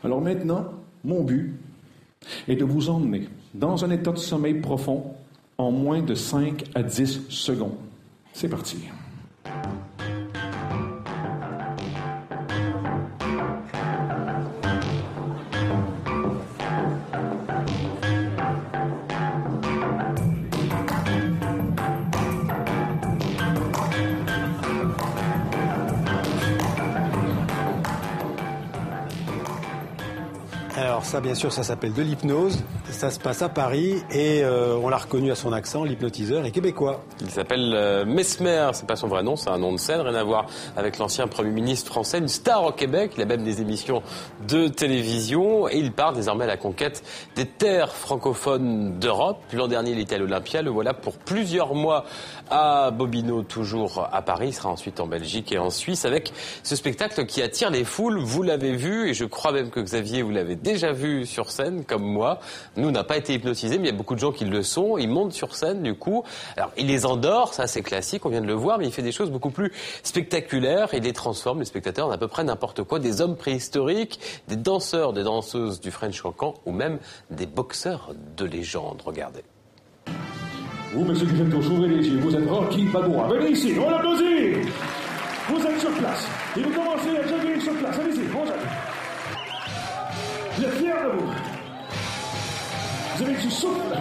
Alors maintenant, mon but est de vous emmener dans un état de sommeil profond en moins de 5 à 10 secondes. C'est parti. Alors ça, bien sûr, ça s'appelle de l'hypnose. Ça se passe à Paris et on l'a reconnu à son accent, l'hypnotiseur est québécois. Il s'appelle Mesmer, c'est pas son vrai nom, c'est un nom de scène, rien à voir avec l'ancien Premier ministre français, une star au Québec. Il a même des émissions de télévision et il part désormais à la conquête des terres francophones d'Europe. L'an dernier, il était à l'Olympia, le voilà pour plusieurs mois à Bobino, toujours à Paris. Il sera ensuite en Belgique et en Suisse avec ce spectacle qui attire les foules. Vous l'avez vu et je crois même que Xavier, vous l'avez déjà vu sur scène, comme moi. Nous, on n'a pas été hypnotisés, mais il y a beaucoup de gens qui le sont. Ils montent sur scène, du coup. Alors, il les endort, ça c'est classique, on vient de le voir, mais il fait des choses beaucoup plus spectaculaires. Il les transforme, les spectateurs, en à peu près n'importe quoi. Des hommes préhistoriques, des danseurs, des danseuses du French Cancan, ou même des boxeurs de légende. Regardez. Vous, monsieur Guillemot, ouvrez les yeux. Vous êtes Rocky Balboa. Venez ici, on l'applaudit. Vous êtes sur place. Et vous commencez à jogger sur place. Allez-y, on joue. Vous êtes fiers de vous. Vous avez du souffle.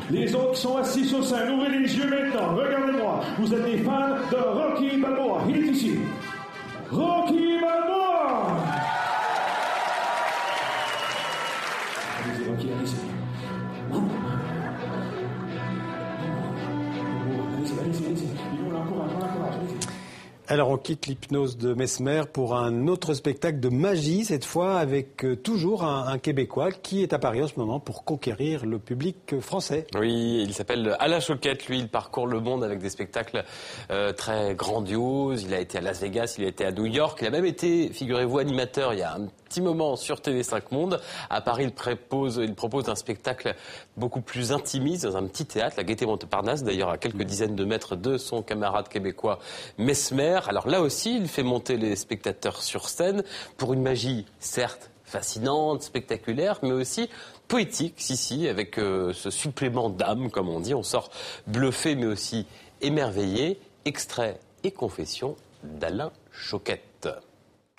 Les autres qui sont assis sur scène, ouvrez les yeux maintenant. Regardez-moi. Vous êtes des fans de Rocky Balboa. Il est ici. Rocky Balboa. Allez-y, Rocky, allez-y. Allez-y. On l'encourage, allez-y. Alors on quitte l'hypnose de Mesmer pour un autre spectacle de magie, cette fois avec toujours un Québécois qui est à Paris en ce moment pour conquérir le public français. Oui, il s'appelle Alain Choquette, lui, il parcourt le monde avec des spectacles très grandioses. Il a été à Las Vegas, il a été à New York, il a même été, figurez-vous, animateur il y a un petit moment sur TV5 Monde. À Paris, il propose un spectacle beaucoup plus intimiste dans un petit théâtre, la Gaîté Montparnasse, d'ailleurs à quelques dizaines de mètres de son camarade québécois Mesmer. Alors là aussi, il fait monter les spectateurs sur scène pour une magie, certes, fascinante, spectaculaire, mais aussi poétique, si, avec ce supplément d'âme, comme on dit. On sort bluffé, mais aussi émerveillé. Extrait et confession d'Alain Choquette.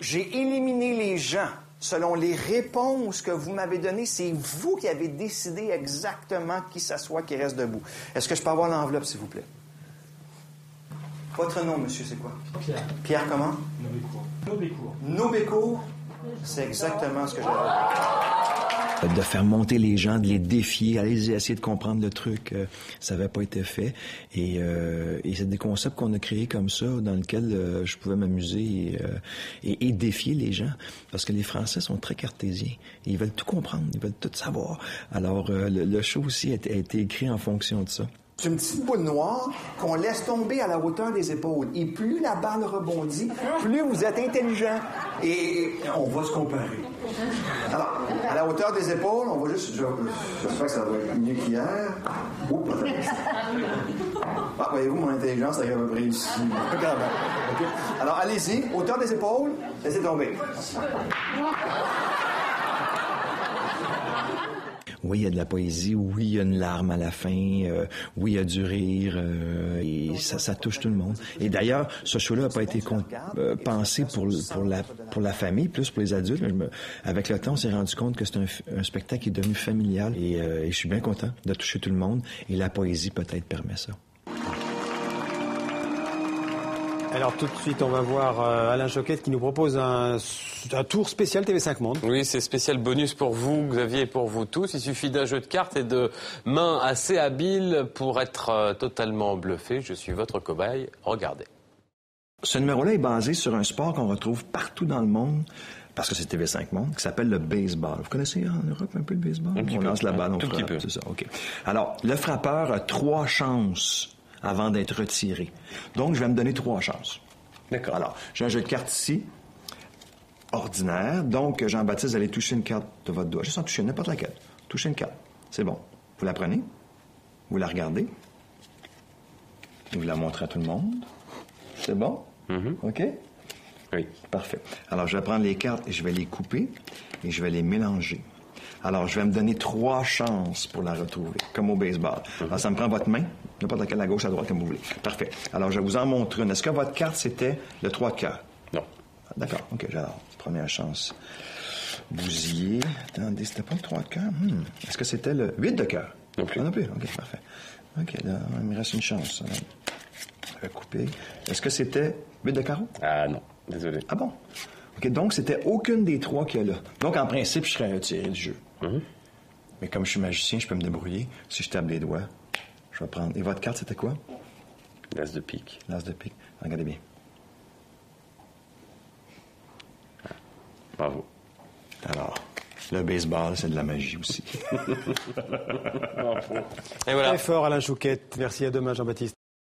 J'ai éliminé les gens selon les réponses que vous m'avez données. C'est vous qui avez décidé exactement qui s'assoit, qui reste debout. Est-ce que je peux avoir l'enveloppe, s'il vous plaît? Votre nom, monsieur, c'est quoi? Pierre. Pierre comment? Nobécourt. Nobécourt? C'est exactement ce que j'avais. De faire monter les gens, de les défier, aller essayer de comprendre le truc, ça n'avait pas été fait. Et c'est des concepts qu'on a créés comme ça, dans lesquels je pouvais m'amuser et défier les gens. Parce que les Français sont très cartésiens. Ils veulent tout comprendre, ils veulent tout savoir. Alors, le show aussi a été écrit en fonction de ça. C'est une petite boule noire qu'on laisse tomber à la hauteur des épaules. Et plus la balle rebondit, plus vous êtes intelligent. Et on va se comparer. Alors, à la hauteur des épaules, on va juste... J'espère que ça va être mieux qu'hier. Oups, voyez-vous, mon intelligence, ça a à peu près ici. Okay. Alors, allez-y, hauteur des épaules, laissez tomber. Oui, il y a de la poésie, oui, il y a une larme à la fin, oui, il y a du rire, et ça touche tout le monde. Et d'ailleurs, ce show-là n'a pas été pensé pour la famille, plus pour les adultes. Mais avec le temps, on s'est rendu compte que c'est un spectacle qui est devenu familial, et je suis bien content de toucher tout le monde, et la poésie peut-être permet ça. Alors tout de suite, on va voir Alain Choquette qui nous propose un tour spécial TV5 Monde. Oui, c'est spécial bonus pour vous, Xavier, et pour vous tous. Il suffit d'un jeu de cartes et de mains assez habiles pour être totalement bluffé. Je suis votre cobaye. Regardez. Ce numéro-là est basé sur un sport qu'on retrouve partout dans le monde, parce que c'est TV5 Monde, qui s'appelle le baseball. Vous connaissez en Europe un peu le baseball? On lance la balle, on frappe. C'est ça, OK. Alors, le frappeur a 3 chances avant d'être retiré. Donc, je vais me donner 3 chances. D'accord. Alors, j'ai un jeu de cartes ici, ordinaire. Donc, Jean-Baptiste, vous allez toucher une carte de votre doigt. Juste en toucher n'importe laquelle. Touchez une carte. C'est bon. Vous la prenez, vous la regardez, et vous la montrez à tout le monde. C'est bon? OK? Oui. Parfait. Alors, je vais prendre les cartes et je vais les couper. et je vais les mélanger. Alors, je vais me donner 3 chances pour la retrouver, comme au baseball. Alors, ça me prend votre main, n'importe laquelle, à gauche, à droite, comme vous voulez. Parfait. Alors, je vais vous en montrer une. Est-ce que votre carte, c'était le 3 de cœur? Non. D'accord, OK, alors, première chance. Bousier. Attendez, c'était pas le 3 de cœur? Est-ce que c'était le 8 de cœur? Non plus. Ah, non plus, OK, parfait. OK, là, il me reste une chance. Je vais couper. Est-ce que c'était 8 de carreau? Ah non, désolé. Ah bon? OK, donc c'était aucune des 3 qu'il y a là. Donc, en principe, je serais retiré du jeu. Mais comme je suis magicien, je peux me débrouiller. Si je tape les doigts, je vais prendre... Et votre carte, c'était quoi? L'as de pique. L'as de pique. Regardez bien. Bravo. Alors, le baseball, c'est de la magie aussi. Et voilà. Très fort, Alain Chouquet. Merci, à demain, Jean-Baptiste.